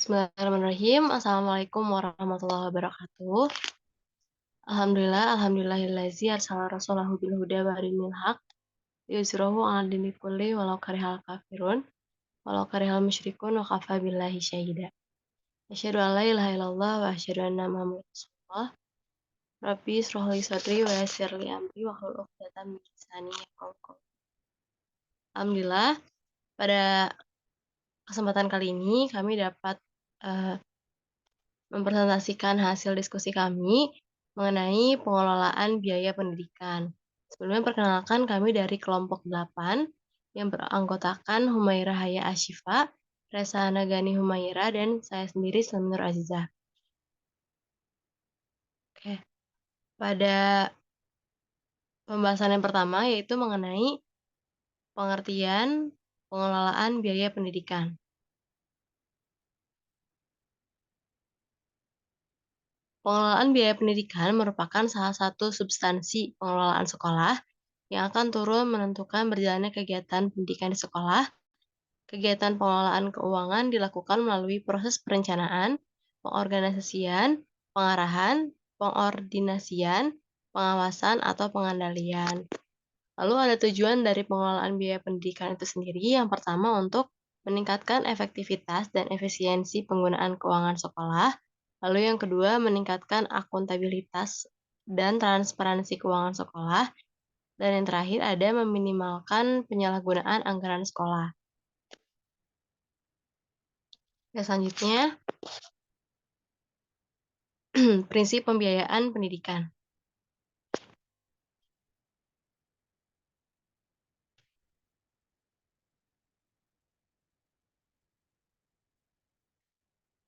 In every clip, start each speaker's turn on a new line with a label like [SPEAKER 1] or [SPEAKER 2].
[SPEAKER 1] Bismillahirrahmanirrahim. Assalamualaikum warahmatullahi wabarakatuh. Alhamdulillahillazi arsala rasulahu bil huda wa dinil haq liyuzhirahu 'alad dini kulli walau karihal kafirun walau karihal musyrikun wa kafa billahi syahida. Asyhadu an la ilaha illallah wa asyhadu anna Muhammadar Rasulullah. Rabbi ishrah li sadri wa yassir li amri wahlul 'uqdatam min lisani yafqahu qawli. Alhamdulillah, pada kesempatan kali ini kami dapat eh, mempresentasikan hasil diskusi kami mengenai pengelolaan biaya pendidikan. Sebelumnya perkenalkan kami dari kelompok 8 yang beranggotakan Humairah Haya Ashifa, Resa Nagani Humaira, dan saya sendiri Selminur Azizah. Oke. Pada pembahasan yang pertama yaitu mengenai pengertian pengelolaan biaya pendidikan. Pengelolaan biaya pendidikan merupakan salah satu substansi pengelolaan sekolah yang akan turun menentukan berjalannya kegiatan pendidikan di sekolah. Kegiatan pengelolaan keuangan dilakukan melalui proses perencanaan, pengorganisasian, pengarahan, pengordinasian, pengawasan, atau pengandalian. Lalu ada tujuan dari pengelolaan biaya pendidikan itu sendiri. Yang pertama untuk meningkatkan efektivitas dan efisiensi penggunaan keuangan sekolah. Lalu yang kedua meningkatkan akuntabilitas dan transparansi keuangan sekolah. Dan yang terakhir ada meminimalkan penyalahgunaan anggaran sekolah. Ya, selanjutnya, prinsip pembiayaan pendidikan.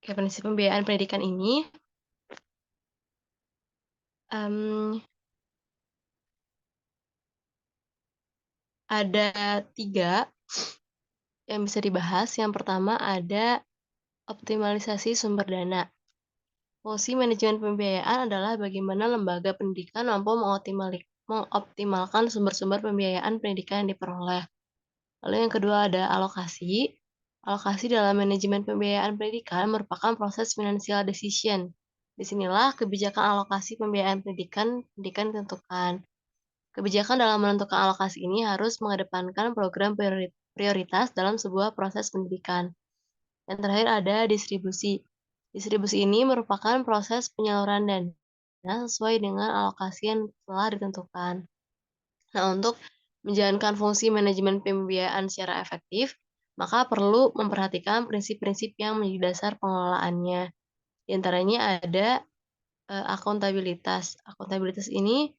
[SPEAKER 1] Oke, prinsip pembiayaan pendidikan ini ada 3 yang bisa dibahas. Yang pertama ada optimalisasi sumber dana. Fungsi manajemen pembiayaan adalah bagaimana lembaga pendidikan mampu mengoptimalkan sumber-sumber pembiayaan pendidikan yang diperoleh. Lalu yang kedua ada alokasi. Alokasi dalam manajemen pembiayaan pendidikan merupakan proses financial decision. Disinilah kebijakan alokasi pembiayaan pendidikan ditentukan. Kebijakan dalam menentukan alokasi ini harus mengedepankan program prioritas dalam sebuah proses pendidikan. Yang terakhir ada distribusi. Distribusi ini merupakan proses penyaluran dana sesuai dengan alokasi yang telah ditentukan. Nah, untuk menjalankan fungsi manajemen pembiayaan secara efektif, maka perlu memperhatikan prinsip-prinsip yang menjadi dasar pengelolaannya. Di antaranya ada akuntabilitas. Akuntabilitas ini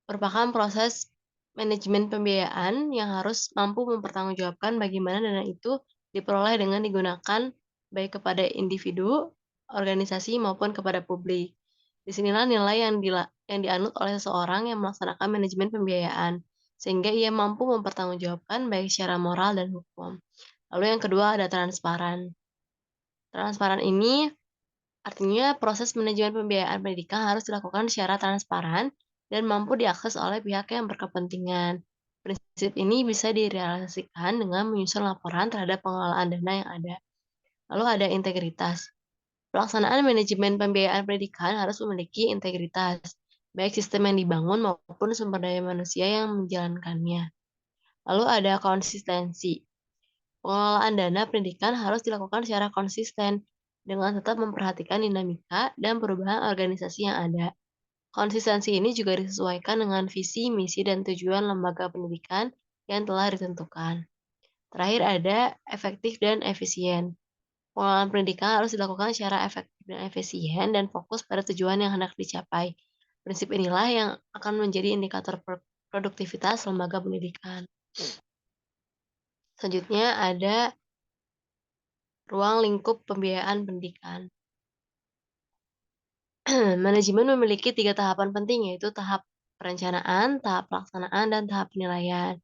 [SPEAKER 1] merupakan proses manajemen pembiayaan yang harus mampu mempertanggungjawabkan bagaimana dana itu diperoleh dengan digunakan baik kepada individu, organisasi, maupun kepada publik. Disinilah nilai yang dianut oleh seseorang yang melaksanakan manajemen pembiayaan, sehingga ia mampu mempertanggungjawabkan baik secara moral dan hukum. Lalu yang kedua ada transparan. Transparan ini artinya proses manajemen pembiayaan pendidikan harus dilakukan secara transparan dan mampu diakses oleh pihak yang berkepentingan. Prinsip ini bisa direalisasikan dengan menyusun laporan terhadap pengelolaan dana yang ada. Lalu ada integritas. Pelaksanaan manajemen pembiayaan pendidikan harus memiliki integritas, baik sistem yang dibangun maupun sumber daya manusia yang menjalankannya. Lalu ada konsistensi. Pengelolaan dana pendidikan harus dilakukan secara konsisten dengan tetap memperhatikan dinamika dan perubahan organisasi yang ada. Konsistensi ini juga disesuaikan dengan visi, misi, dan tujuan lembaga pendidikan yang telah ditentukan. Terakhir ada efektif dan efisien. Pengelolaan pendidikan harus dilakukan secara efektif dan efisien dan fokus pada tujuan yang hendak dicapai. Prinsip inilah yang akan menjadi indikator produktivitas lembaga pendidikan. Selanjutnya ada ruang lingkup pembiayaan pendidikan. Manajemen memiliki 3 tahapan penting, yaitu tahap perencanaan, tahap pelaksanaan, dan tahap penilaian.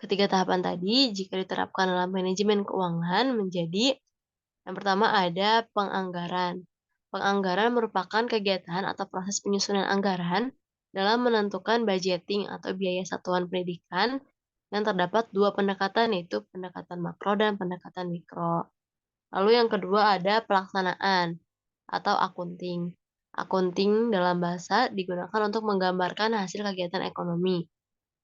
[SPEAKER 1] Ketiga tahapan tadi, jika diterapkan dalam manajemen keuangan, menjadi yang pertama ada penganggaran. Penganggaran merupakan kegiatan atau proses penyusunan anggaran dalam menentukan budgeting atau biaya satuan pendidikan yang terdapat 2 pendekatan, yaitu pendekatan makro dan pendekatan mikro. Lalu yang kedua ada pelaksanaan atau akunting. Akunting dalam bahasa digunakan untuk menggambarkan hasil kegiatan ekonomi.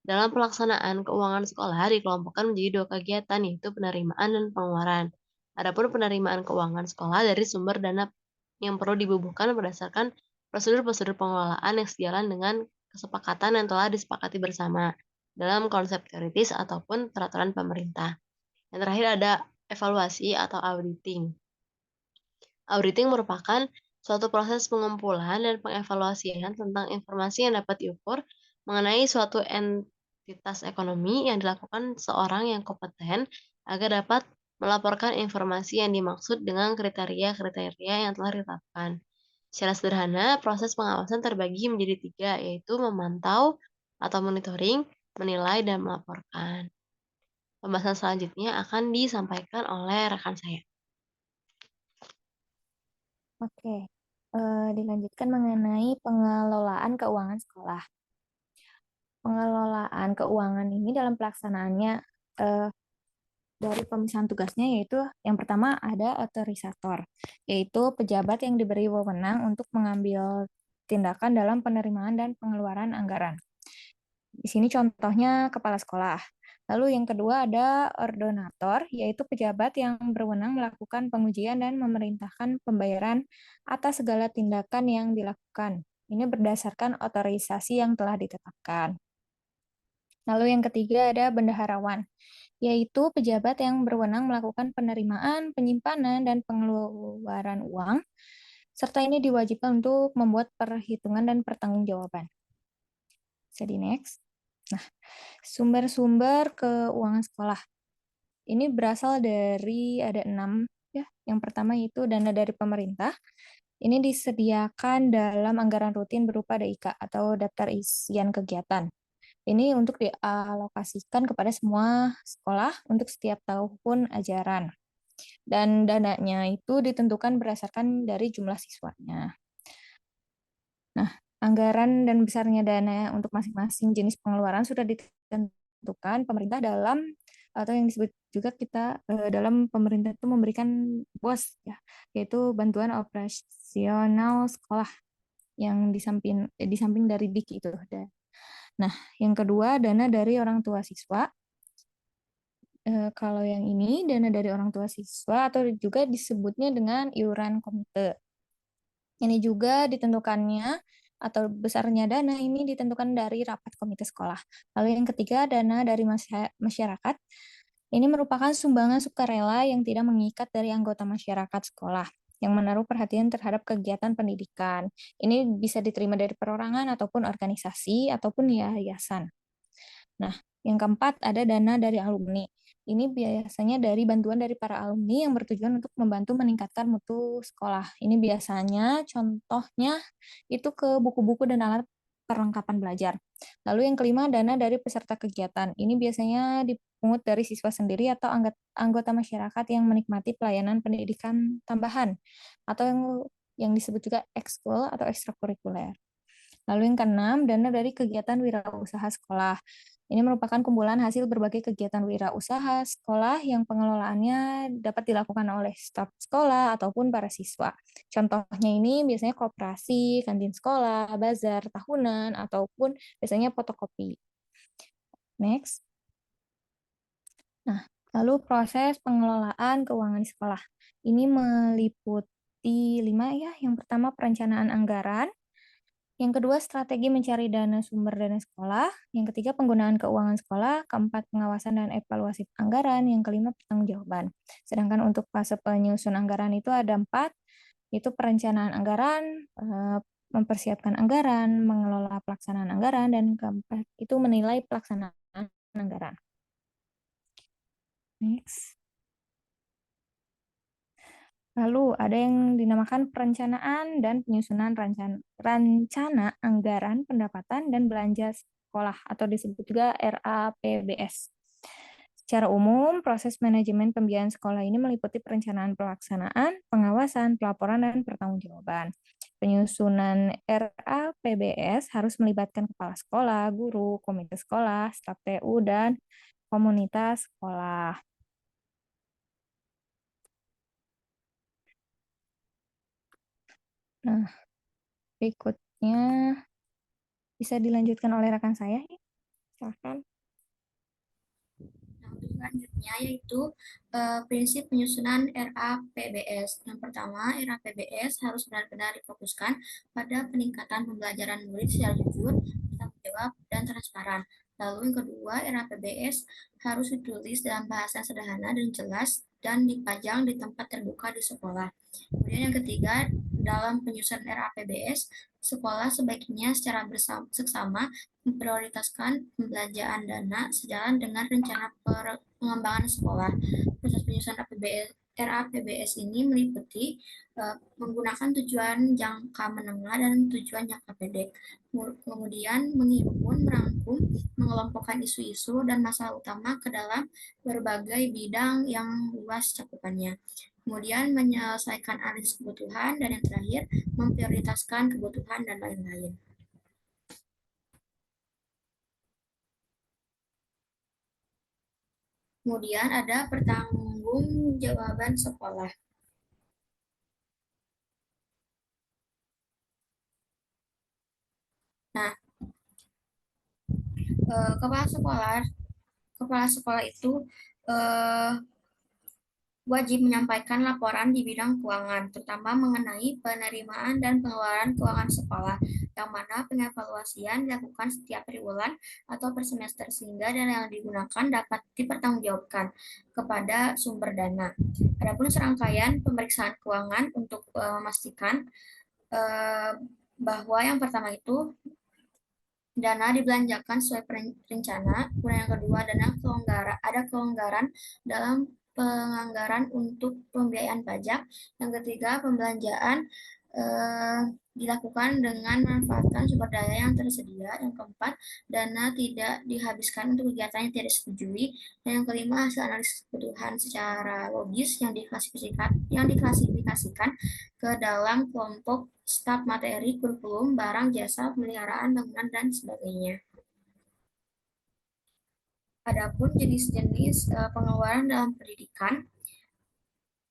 [SPEAKER 1] Dalam pelaksanaan keuangan sekolah dikelompokkan menjadi dua kegiatan, yaitu penerimaan dan pengeluaran. Adapun penerimaan keuangan sekolah dari sumber dana yang perlu dibubuhkan berdasarkan prosedur-prosedur pengelolaan yang sejalan dengan kesepakatan yang telah disepakati bersama dalam konsep teoritis ataupun peraturan pemerintah. Yang terakhir ada evaluasi atau auditing. Auditing merupakan suatu proses pengumpulan dan pengevaluasian tentang informasi yang dapat diukur mengenai suatu entitas ekonomi yang dilakukan seorang yang kompeten agar dapat melaporkan informasi yang dimaksud dengan kriteria-kriteria yang telah ditetapkan. Secara sederhana, proses pengawasan terbagi menjadi tiga, yaitu memantau atau monitoring, menilai, dan melaporkan. Pembahasan selanjutnya akan disampaikan oleh rekan saya.
[SPEAKER 2] Oke, dilanjutkan mengenai pengelolaan keuangan sekolah. Pengelolaan keuangan ini dalam pelaksanaannya eh, dari pemisahan tugasnya yaitu yang pertama ada otorisator, yaitu pejabat yang diberi wewenang untuk mengambil tindakan dalam penerimaan dan pengeluaran anggaran. Di sini contohnya kepala sekolah. Lalu yang kedua ada ordonator, yaitu pejabat yang berwenang melakukan pengujian dan memerintahkan pembayaran atas segala tindakan yang dilakukan. Ini berdasarkan otorisasi yang telah ditetapkan. Lalu yang ketiga ada bendaharawan, yaitu pejabat yang berwenang melakukan penerimaan, penyimpanan, dan pengeluaran uang, serta ini diwajibkan untuk membuat perhitungan dan pertanggungjawaban. Bisa di next. Nah, sumber-sumber keuangan sekolah. Ini berasal dari ada 6 ya. Yang pertama itu dana dari pemerintah. Ini disediakan dalam anggaran rutin berupa DIK atau daftar isian kegiatan. Ini untuk dialokasikan kepada semua sekolah untuk setiap tahun ajaran. Dan dananya itu ditentukan berdasarkan dari jumlah siswanya. Nah, anggaran dan besarnya dana untuk masing-masing jenis pengeluaran sudah ditentukan pemerintah dalam atau yang disebut juga kita dalam pemerintah itu memberikan BOS ya, yaitu bantuan operasional sekolah yang di samping dari DIK itu. Nah, yang kedua dana dari orang tua siswa. Kalau yang ini dana dari orang tua siswa atau juga disebutnya dengan iuran komite. Ini juga ditentukannya atau besarnya dana ini ditentukan dari rapat komite sekolah. Lalu yang ketiga, dana dari masyarakat. Ini merupakan sumbangan sukarela yang tidak mengikat dari anggota masyarakat sekolah yang menaruh perhatian terhadap kegiatan pendidikan. Ini bisa diterima dari perorangan ataupun organisasi ataupun yayasan. Nah, yang keempat ada dana dari alumni. Ini biasanya dari bantuan dari para alumni yang bertujuan untuk membantu meningkatkan mutu sekolah. Ini biasanya contohnya itu ke buku-buku dan alat perlengkapan belajar. Lalu yang kelima, dana dari peserta kegiatan. Ini biasanya dipungut dari siswa sendiri atau anggota masyarakat yang menikmati pelayanan pendidikan tambahan atau yang disebut juga ekskul atau ekstrakurikuler. Lalu yang keenam, dana dari kegiatan wirausaha sekolah. Ini merupakan kumpulan hasil berbagai kegiatan wirausaha sekolah yang pengelolaannya dapat dilakukan oleh staf sekolah ataupun para siswa. Contohnya ini biasanya koperasi, kantin sekolah, bazar tahunan, ataupun biasanya fotokopi. Next. Nah, lalu proses pengelolaan keuangan di sekolah. Ini meliputi 5 ya. Yang pertama perencanaan anggaran, yang kedua, strategi mencari dana sumber dana sekolah. Yang ketiga, penggunaan keuangan sekolah. Keempat, pengawasan dan evaluasi anggaran. Yang kelima, pertanggungjawaban. Sedangkan untuk fase penyusun anggaran itu ada 4, yaitu perencanaan anggaran, mempersiapkan anggaran, mengelola pelaksanaan anggaran, dan keempat, itu menilai pelaksanaan anggaran. Next. Lalu ada yang dinamakan perencanaan dan penyusunan rencana anggaran pendapatan dan belanja sekolah atau disebut juga RAPBS. Secara umum, proses manajemen pembiayaan sekolah ini meliputi perencanaan pelaksanaan, pengawasan, pelaporan, dan pertanggungjawaban. Penyusunan RAPBS harus melibatkan kepala sekolah, guru, komite sekolah, staf TU, dan komunitas sekolah. Nah, berikutnya bisa dilanjutkan oleh rekan saya. Silahkan.
[SPEAKER 3] Nah, untuk selanjutnya yaitu prinsip penyusunan RAPBS. Yang pertama, RAPBS harus benar-benar difokuskan pada peningkatan pembelajaran murid secara jujur, bertanggung jawab, dan transparan. Lalu yang kedua, RAPBS harus ditulis dalam bahasa sederhana dan jelas dan dipajang di tempat terbuka di sekolah. Kemudian yang ketiga, dalam penyusunan RAPBS, sekolah sebaiknya secara bersama memprioritaskan pembelanjaan dana sejalan dengan rencana pengembangan sekolah. Proses penyusunan RAPBS ini meliputi menggunakan tujuan jangka menengah dan tujuan jangka pendek. Kemudian menghimpun, merangkum, mengelompokkan isu-isu dan masalah utama ke dalam berbagai bidang yang luas cakupannya. Kemudian menyelesaikan analisis kebutuhan, dan yang terakhir memprioritaskan kebutuhan dan lain-lain. Kemudian ada pertanggungjawaban sekolah. Nah, kepala sekolah itu eh, wajib menyampaikan laporan di bidang keuangan, terutama mengenai penerimaan dan pengeluaran keuangan sekolah, yang mana pengevaluasian dilakukan setiap triwulan atau per semester, sehingga dana yang digunakan dapat dipertanggungjawabkan kepada sumber dana. Adapun serangkaian pemeriksaan keuangan untuk memastikan bahwa yang pertama itu dana dibelanjakan sesuai rencana, kemudian yang kedua ada kelonggaran dalam penganggaran untuk pembiayaan pajak, yang ketiga pembelanjaan dilakukan dengan memanfaatkan sumber daya yang tersedia, yang keempat dana tidak dihabiskan untuk kegiatan yang tidak disetujui, dan yang kelima hasil analisis kebutuhan secara logis yang diklasifikasikan ke dalam kelompok staf materi, kurikulum, barang, jasa, pemeliharaan, bangunan, dan sebagainya. Adapun jenis-jenis pengeluaran dalam pendidikan,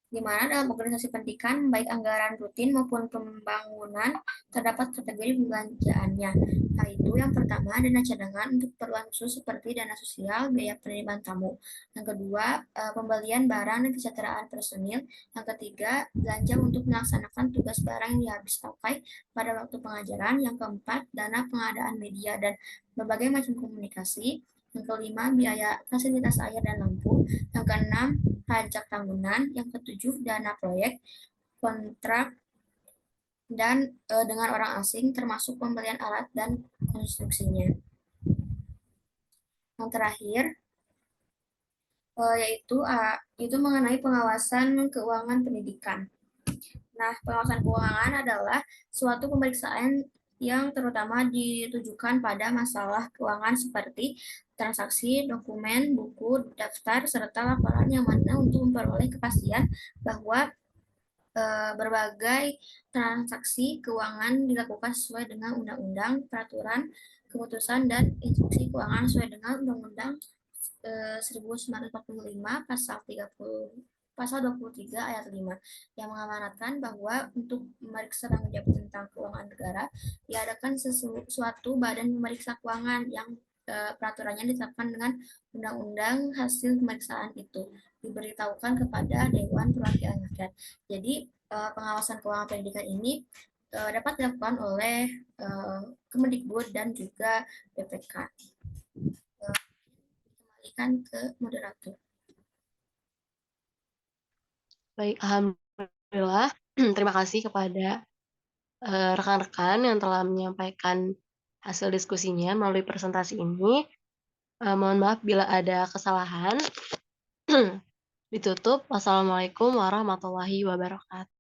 [SPEAKER 3] di mana dalam organisasi pendidikan, baik anggaran rutin maupun pembangunan, terdapat kategori pembelanjaannya, yaitu yang pertama, dana cadangan untuk keperluan khusus seperti dana sosial, biaya penerimaan tamu. Yang kedua, pembelian barang dan kesejahteraan personil. Yang ketiga, belanja untuk melaksanakan tugas barang yang habis pakai pada waktu pengajaran. Yang keempat, dana pengadaan media dan berbagai macam komunikasi. Yang kelima, biaya fasilitas air dan lampu. Yang keenam, pajak tahunan. Yang ketujuh, dana proyek, kontrak, dan dengan orang asing, termasuk pembelian alat dan konstruksinya. Yang terakhir, yaitu mengenai pengawasan keuangan pendidikan. Nah, pengawasan keuangan adalah suatu pemeriksaan yang terutama ditujukan pada masalah keuangan seperti transaksi, dokumen, buku, daftar, serta laporan, yang mana untuk memperoleh kepastian bahwa berbagai transaksi keuangan dilakukan sesuai dengan undang-undang, peraturan, keputusan, dan instruksi keuangan sesuai dengan Undang-Undang 1945 pasal 23 ayat 5, yang mengamanatkan bahwa untuk memeriksa tanggung jawab tentang keuangan negara diadakan suatu badan pemeriksa keuangan yang peraturannya ditetapkan dengan undang-undang. Hasil pemeriksaan itu diberitahukan kepada Dewan Perwakilan Rakyat. Jadi pengawasan keuangan pendidikan ini dapat dilakukan oleh Kemendikbud dan juga BPK. Kembalikan ke moderator.
[SPEAKER 1] Baik, alhamdulillah. Terima kasih kepada rekan-rekan yang telah menyampaikan hasil diskusinya melalui presentasi ini. Mohon maaf bila ada kesalahan. Ditutup. Wassalamualaikum warahmatullahi wabarakatuh.